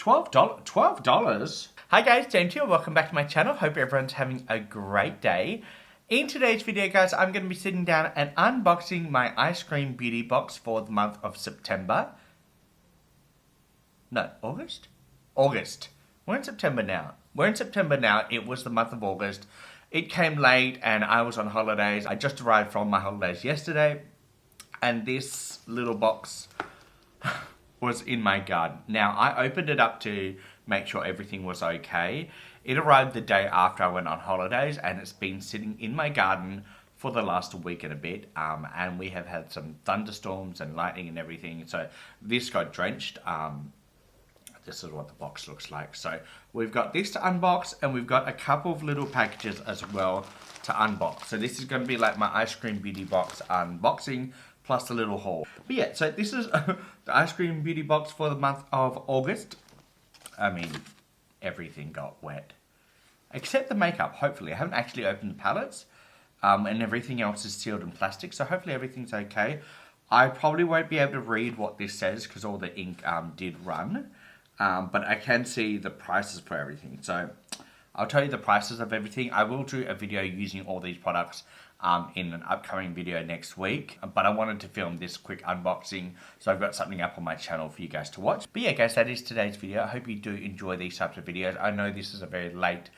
$12? Hi guys, James here. Welcome back to my channel. Hope everyone's having a great day. In today's video, guys, I'm going to be sitting down and unboxing my ice cream beauty box for the month of September. No, August? August. We're in September now. It was the month of August. It came late and I was on holidays. I just arrived from my holidays yesterday. And this little box was in my garden. Now, I opened it up to make sure everything was okay. It arrived the day after I went on holidays and it's been sitting in my garden for the last week and a bit. And we have had some thunderstorms and lightning and everything. So this got drenched. This is what the box looks like. So we've got this to unbox and we've got a couple of little packages as well to unbox. So this is going to be like my ice cream beauty box unboxing plus a little haul. But yeah, so this is the ice cream beauty box for the month of August. I mean, everything got wet. Except the makeup, hopefully. I haven't actually opened the palettes. And everything else is sealed in plastic. So hopefully everything's okay. I probably won't be able to read what this says because all the ink did run. But I can see the prices for everything. So I'll tell you the prices of everything. I will do a video using all these products in an upcoming video next week. But I wanted to film this quick unboxing. So I've got something up on my channel for you guys to watch. But yeah, guys, that is today's video. I hope you do enjoy these types of videos. I know this is a very late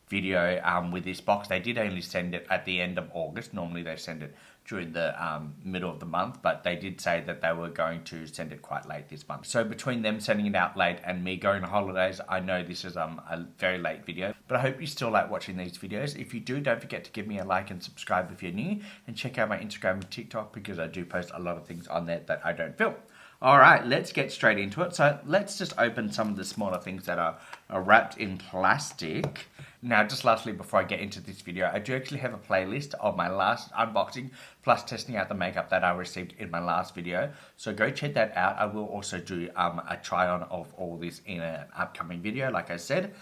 video with this box. They did only send it at the end of August. Normally they send it during the middle of the month, but they did say that they were going to send it quite late this month. So between them sending it out late and me going on holidays, I know this is a very late video, but I hope you still like watching these videos. If you do, don't forget to give me a like and subscribe if you're new, and check out my Instagram and TikTok because I do post a lot of things on there that I don't film. Alright, let's get straight into it. So let's just open some of the smaller things that are wrapped in plastic. Now, just lastly, before I get into this video, I do actually have a playlist of my last unboxing plus testing out the makeup that I received in my last video. So go check that out. I will also do a try-on of all this in an upcoming video, like I said.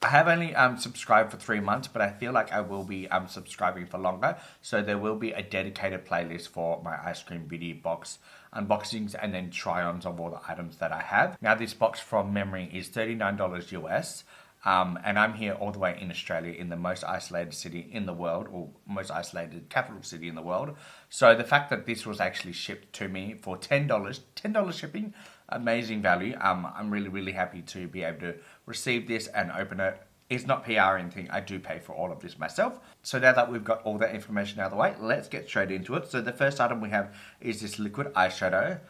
I have only subscribed for 3 months, but I feel like I will be subscribing for longer. So there will be a dedicated playlist for my ice cream beauty box unboxings and then try-ons of all the items that I have. Now, this box from memory is $39 US. And I'm here all the way in Australia in the most isolated city in the world, or most isolated capital city in the world. So the fact that this was actually shipped to me for $10 shipping, amazing value. I'm really, really happy to be able to receive this and open it. It's not PR or anything. I do pay for all of this myself. So now that we've got all that information out of the way, let's get straight into it. So the first item we have is this liquid eyeshadow.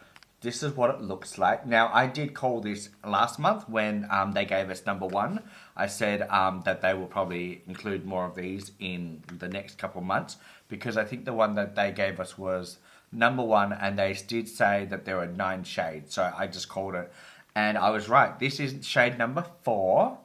This is what it looks like. Now, I did call this last month when they gave us number 1. I said that they will probably include more of these in the next couple of months because I think the one that they gave us was number 1 and they did say that there were 9 shades. So I just called it and I was right. This is shade number 4.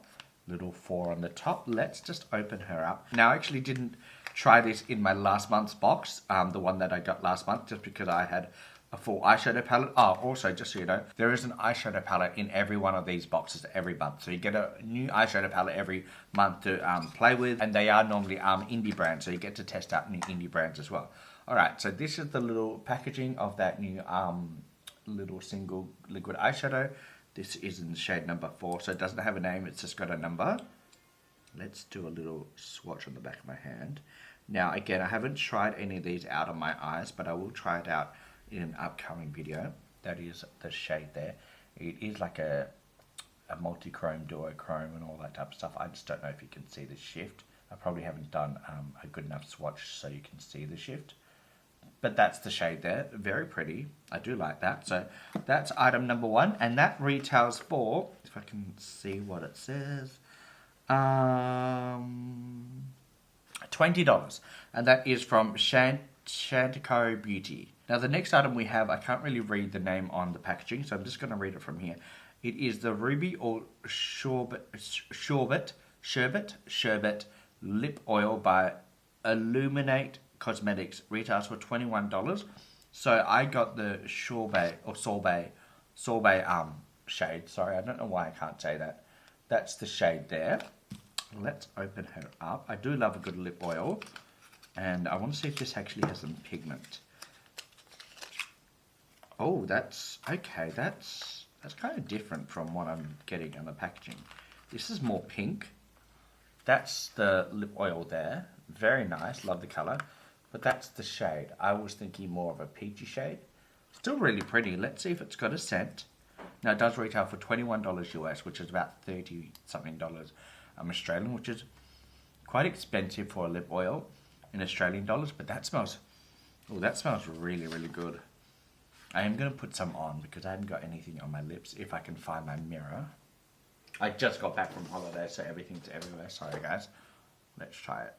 Little 4 on the top. Let's just open her up. Now, I actually didn't try this in my last month's box, the one that I got last month, just because I had a full eyeshadow palette. Oh, also, just so you know, there is an eyeshadow palette in every one of these boxes every month. So you get a new eyeshadow palette every month to play with, and they are normally indie brands, so you get to test out new indie brands as well. Alright, so this is the little packaging of that new little single liquid eyeshadow. This is in the shade number 4, so it doesn't have a name, it's just got a number. Let's do a little swatch on the back of my hand. Now, again, I haven't tried any of these out on my eyes, but I will try it out in an upcoming video. That is the shade there. It is like a multi-chrome, duochrome and all that type of stuff. I just don't know if you can see the shift. I probably haven't done a good enough swatch so you can see the shift. But that's the shade there. Very pretty. I do like that. So that's item number 1. And that retails for, if I can see what it says, $20. And that is from Chantico Beauty. Now the next item we have, I can't really read the name on the packaging, so I'm just going to read it from here. It is the Ruby or Sherbet Lip Oil by Illuminate Cosmetics. Retails for $21. So I got the sorbet shade. Sorry, I don't know why I can't say that. That's the shade there. Let's open her up. I do love a good lip oil. And I want to see if this actually has some pigment. Oh, that's okay. That's That's kind of different from what I'm getting on the packaging. This is more pink. That's the lip oil there. Very nice, love the colour. But that's the shade. I was thinking more of a peachy shade. Still really pretty. Let's see if it's got a scent. Now it does retail for $21 US, which is about 30 something dollars Australian, which is quite expensive for a lip oil in Australian dollars, but that smells, oh, that smells really, really good. I am going to put some on because I haven't got anything on my lips if I can find my mirror. I just got back from holiday, so everything's everywhere. Sorry, guys. Let's try it.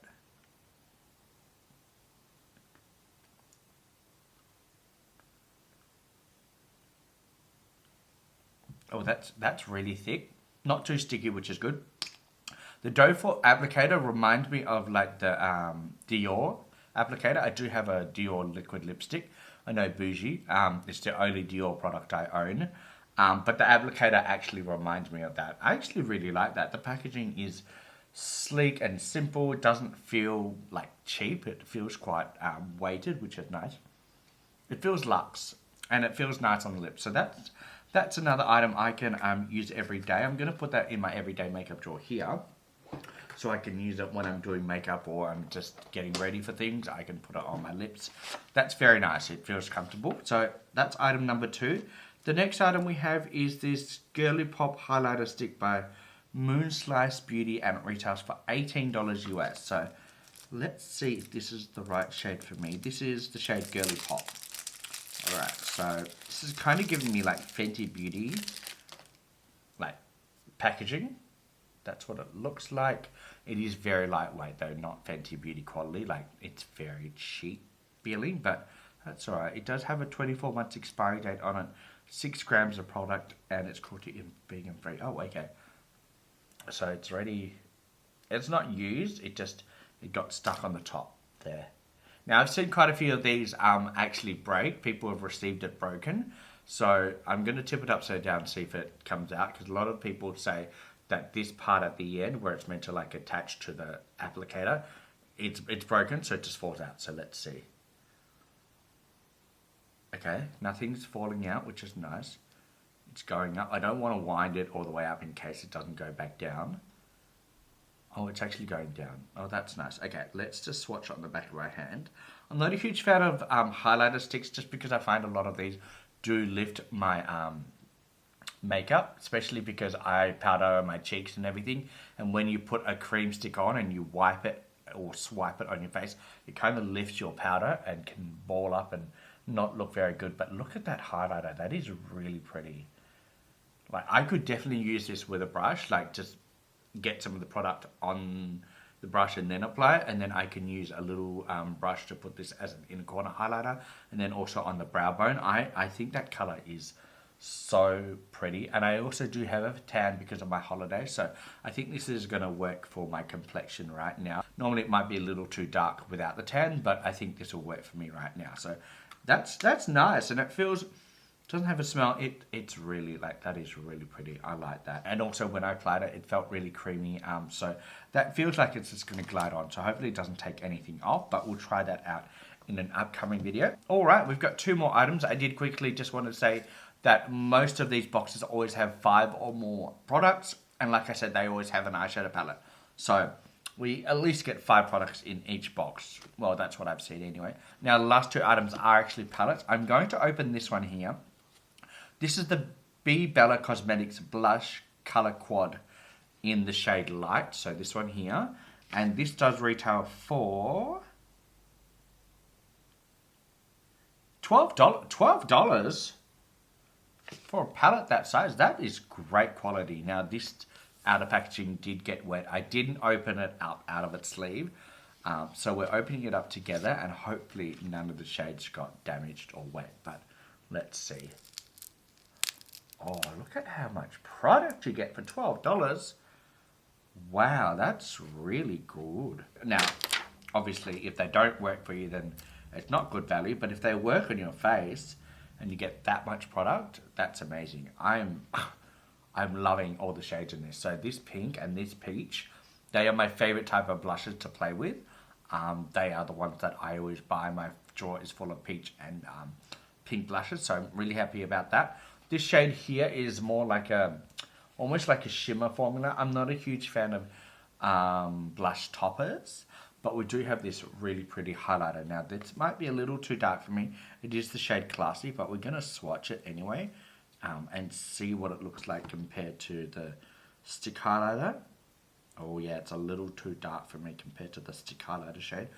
Oh, that's really thick. Not too sticky, which is good. The doe foot applicator reminds me of like the Dior applicator. I do have a Dior liquid lipstick. I know, bougie. It's the only Dior product I own. But the applicator actually reminds me of that. I actually really like that. The packaging is sleek and simple. It doesn't feel like cheap. It feels quite weighted, which is nice. It feels luxe and it feels nice on the lips. So that's another item I can use every day. I'm going to put that in my everyday makeup drawer here, so I can use it when I'm doing makeup or I'm just getting ready for things. I can put it on my lips. That's very nice. It feels comfortable. So that's item number 2. The next item we have is this Girly Pop highlighter stick by Moonslice Beauty, and it retails for $18 US. So let's see if this is the right shade for me. This is the shade Girly Pop. Alright, so this is kind of giving me like Fenty Beauty, like packaging. That's what it looks like. It is very lightweight though, not Fenty Beauty quality. Like, it's very cheap feeling, but that's alright. It does have a 24 months expiry date on it, 6 grams of product, and it's cruelty vegan free. Oh, okay. So it's ready. It's not used, it got stuck on the top there. Now, I've seen quite a few of these actually break. People have received it broken. So I'm going to tip it upside down and see if it comes out, because a lot of people say that this part at the end, where it's meant to like attach to the applicator, it's broken, so it just falls out. So let's see. Okay, nothing's falling out, which is nice. It's going up. I don't want to wind it all the way up in case it doesn't go back down. Oh, it's actually going down. Oh, that's nice. Okay, let's just swatch on the back of my hand. I'm not a huge fan of highlighter sticks, just because I find a lot of these do lift my makeup, especially because I powder my cheeks and everything. And when you put a cream stick on and you wipe it or swipe it on your face, it kind of lifts your powder and can ball up and not look very good. But look at that highlighter. That is really pretty. Like, I could definitely use this with a brush, like just get some of the product on the brush and then apply it, and then I can use a little brush to put this as an inner corner highlighter, and then also on the brow bone. I think that color is so pretty, and I also do have a tan because of my holiday, so I think this is going to work for my complexion right now. Normally it might be a little too dark without the tan, but I think this will work for me right now. So that's nice, and it feels, doesn't have a smell. It's really, like, that is really pretty. I like that. And also when I applied it, it felt really creamy. So that feels like it's just going to glide on. So hopefully it doesn't take anything off, but we'll try that out in an upcoming video. All right, we've got 2 more items. I did quickly just want to say that most of these boxes always have 5 or more products. And like I said, they always have an eyeshadow palette. So we at least get 5 products in each box. Well, that's what I've seen anyway. Now, the last 2 items are actually palettes. I'm going to open this one here. This is the B Bella Cosmetics Blush Color Quad in the shade Light. So this one here. And this does retail for $12 for a palette that size. That is great quality. Now, this outer packaging did get wet. I didn't open it up out of its sleeve. So we're opening it up together, and hopefully none of the shades got damaged or wet. But let's see. Oh, look at how much product you get for $12. Wow, that's really good. Now, obviously, if they don't work for you, then it's not good value. But if they work on your face and you get that much product, that's amazing. I'm loving all the shades in this. So this pink and this peach, they are my favorite type of blushes to play with. They are the ones that I always buy. My drawer is full of peach and pink blushes, so I'm really happy about that. This shade here is more like almost like a shimmer formula. I'm not a huge fan of blush toppers, but we do have this really pretty highlighter. Now, this might be a little too dark for me. It is the shade Classy, but we're going to swatch it anyway and see what it looks like compared to the stick highlighter. Oh yeah, it's a little too dark for me compared to the stick highlighter shade,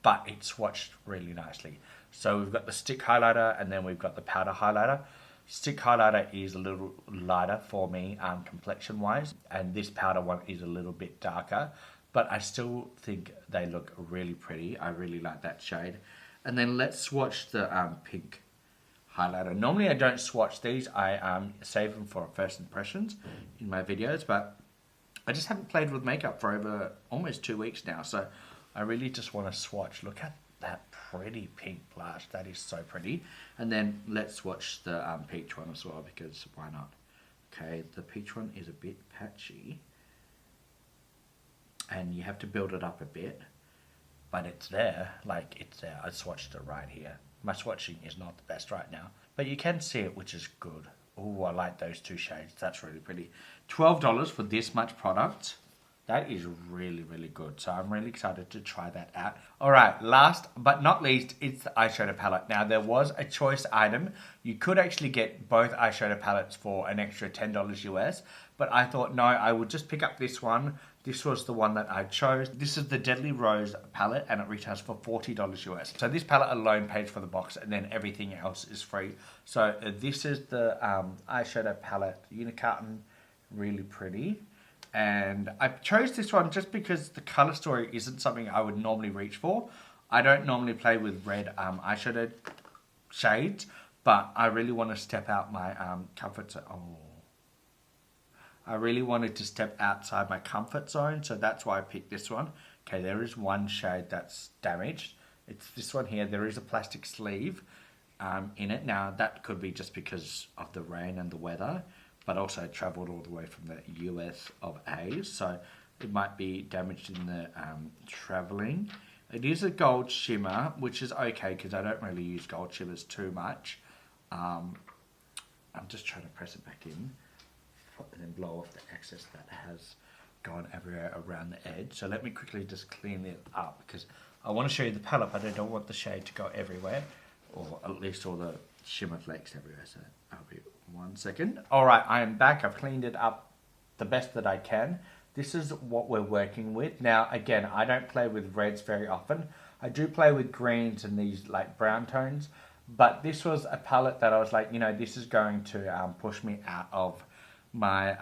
but it swatched really nicely. So we've got the stick highlighter and then we've got the powder highlighter. Stick highlighter is a little lighter for me complexion wise, and this powder one is a little bit darker, but I still think they look really pretty. I really like that shade. And then let's swatch the pink highlighter. Normally I don't swatch these, I save them for first impressions in my videos, but I just haven't played with makeup for over almost 2 weeks now, so I really just want to swatch. Look at that pretty pink blush, that is so pretty. And then let's swatch the peach one as well, because why not? Okay, the peach one is a bit patchy, and you have to build it up a bit, but it's there, like it's there. I swatched it right here. My swatching is not the best right now, but you can see it, which is good. Oh, I like those two shades. That's really pretty. $12 for this much product. That is really, really good. So I'm really excited to try that out. All right, last but not least, it's the eyeshadow palette. Now, there was a choice item. You could actually get both eyeshadow palettes for an extra $10 US, but I thought, no, I would just pick up this one. This was the one that I chose. This is the Deadly Rose palette, and it retails for $40 US. So this palette alone pays for the box, and then everything else is free. So this is the eyeshadow palette, Unicarton, really pretty. And I chose this one just because the color story isn't something I would normally reach for. I don't normally play with red eyeshadow shades, but I really want to step out my comfort zone. Oh. I really wanted to step outside my comfort zone, so that's why I picked this one. Okay, there is one shade that's damaged. It's this one here. There is a plastic sleeve in it. Now, that could be just because of the rain and the weather, but also travelled all the way from the US of A, so it might be damaged in the travelling. It is a gold shimmer, which is okay because I don't really use gold shimmers too much. I'm just trying to press it back in and then blow off the excess that has gone everywhere around the edge. So let me quickly just clean it up because I want to show you the palette, but I don't want the shade to go everywhere, or at least all the shimmer flakes everywhere. So I'll be 1 second. All right, I am back. I've cleaned it up the best that I can. This is what we're working with. Now, again, I don't play with reds very often. I do play with greens and these like brown tones, but this was a palette that I was like, you know, this is going to push me out of my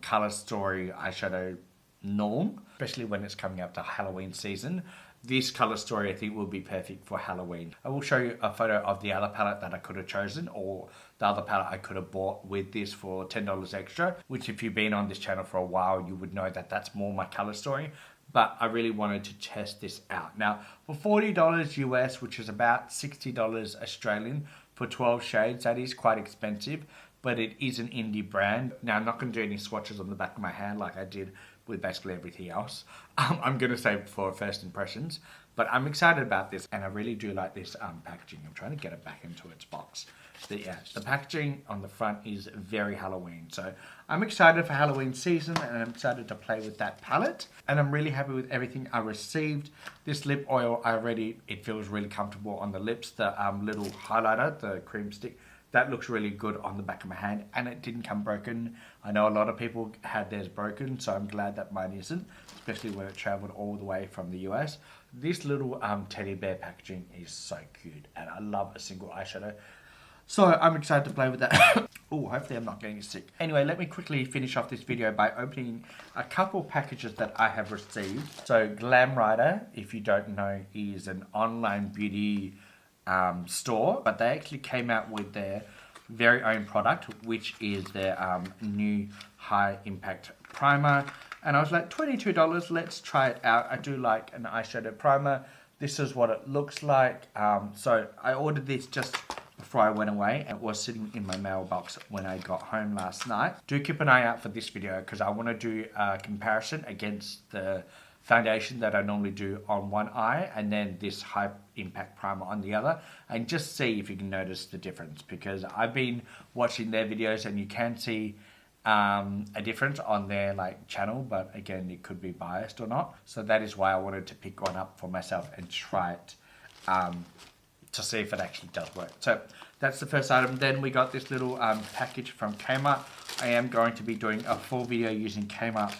color story eyeshadow norm, especially when it's coming up to Halloween season. This color story I think will be perfect for Halloween. I will show you a photo of the other palette that I could have chosen, or the other palette I could have bought with this for $10 extra, which if you've been on this channel for a while, you would know that that's more my color story. But I really wanted to test this out. Now, for $40 US, which is about $60 Australian for 12 shades, that is quite expensive, but it is an indie brand. Now, I'm not going to do any swatches on the back of my hand like I did with basically everything else. I'm going to save for first impressions, but I'm excited about this, and I really do like this packaging. I'm trying to get it back into its box. The packaging on the front is very Halloween, so I'm excited for Halloween season, and I'm excited to play with that palette, and I'm really happy with everything I received. This lip oil, it feels really comfortable on the lips. The little highlighter, the cream stick, that looks really good on the back of my hand, and it didn't come broken. I know a lot of people had theirs broken, so I'm glad that mine isn't, especially when it traveled all the way from the US. This little teddy bear packaging is so cute, and I love a single eyeshadow. So I'm excited to play with that. Oh, hopefully I'm not getting sick. Anyway, let me quickly finish off this video by opening a couple packages that I have received. So Glam Rider, if you don't know, is an online beauty store, but they actually came out with their very own product, which is their new high impact primer, and I was like, $22, let's try it out. I do like an eyeshadow primer. This is what it looks like. So I ordered this just before I went away, and it was sitting in my mailbox when I got home last night. Do keep an eye out for this video because I want to do a comparison against the foundation that I normally do on one eye, and then this high impact primer on the other, and just see if you can notice the difference, because I've been watching their videos and you can see a difference on their like channel, but again, it could be biased or not. So that is why I wanted to pick one up for myself and try it to see if it actually does work. So that's the first item. Then we got this little package from Kmart. I am going to be doing a full video using Kmart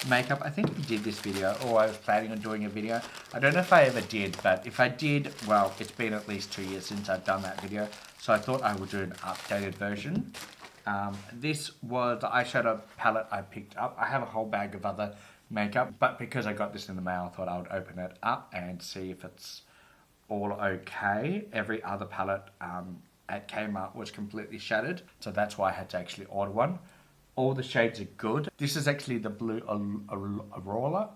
makeup. I think we did this video, or I was planning on doing a video. I don't know if I ever did, but if I did, well, it's been at least 2 years since I've done that video, so I thought I would do an updated version. This was the eyeshadow palette I picked up. I have a whole bag of other makeup, but because I got this in the mail, I thought I would open it up and see if it's all okay. Every other palette at Kmart was completely shattered, so that's why I had to actually order one. All the shades are good. This is actually the Blue Aurora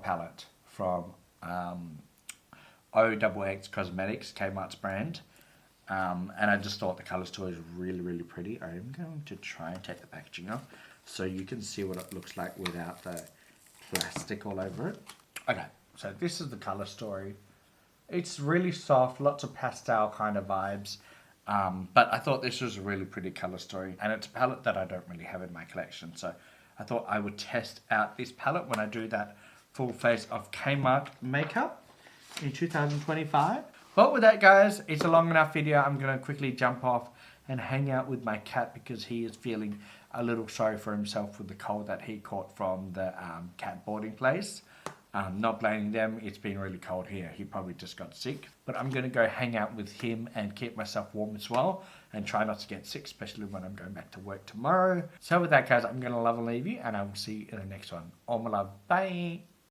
palette from OXX Cosmetics, Kmart's brand. And I just thought the colour story is really, really pretty. I am going to try and take the packaging off so you can see what it looks like without the plastic all over it. Okay, so this is the colour story. It's really soft, lots of pastel kind of vibes. But I thought this was a really pretty colour story, and it's a palette that I don't really have in my collection, so I thought I would test out this palette when I do that full face of Kmart makeup in 2025. But with that, guys, it's a long enough video. I'm going to quickly jump off and hang out with my cat because he is feeling a little sorry for himself with the cold that he caught from the cat boarding place. Not blaming them, it's been really cold here. He probably just got sick. But I'm going to go hang out with him and keep myself warm as well, and try not to get sick, especially when I'm going back to work tomorrow. So with that, guys, I'm going to love and leave you, and I will see you in the next one. All my love. Bye.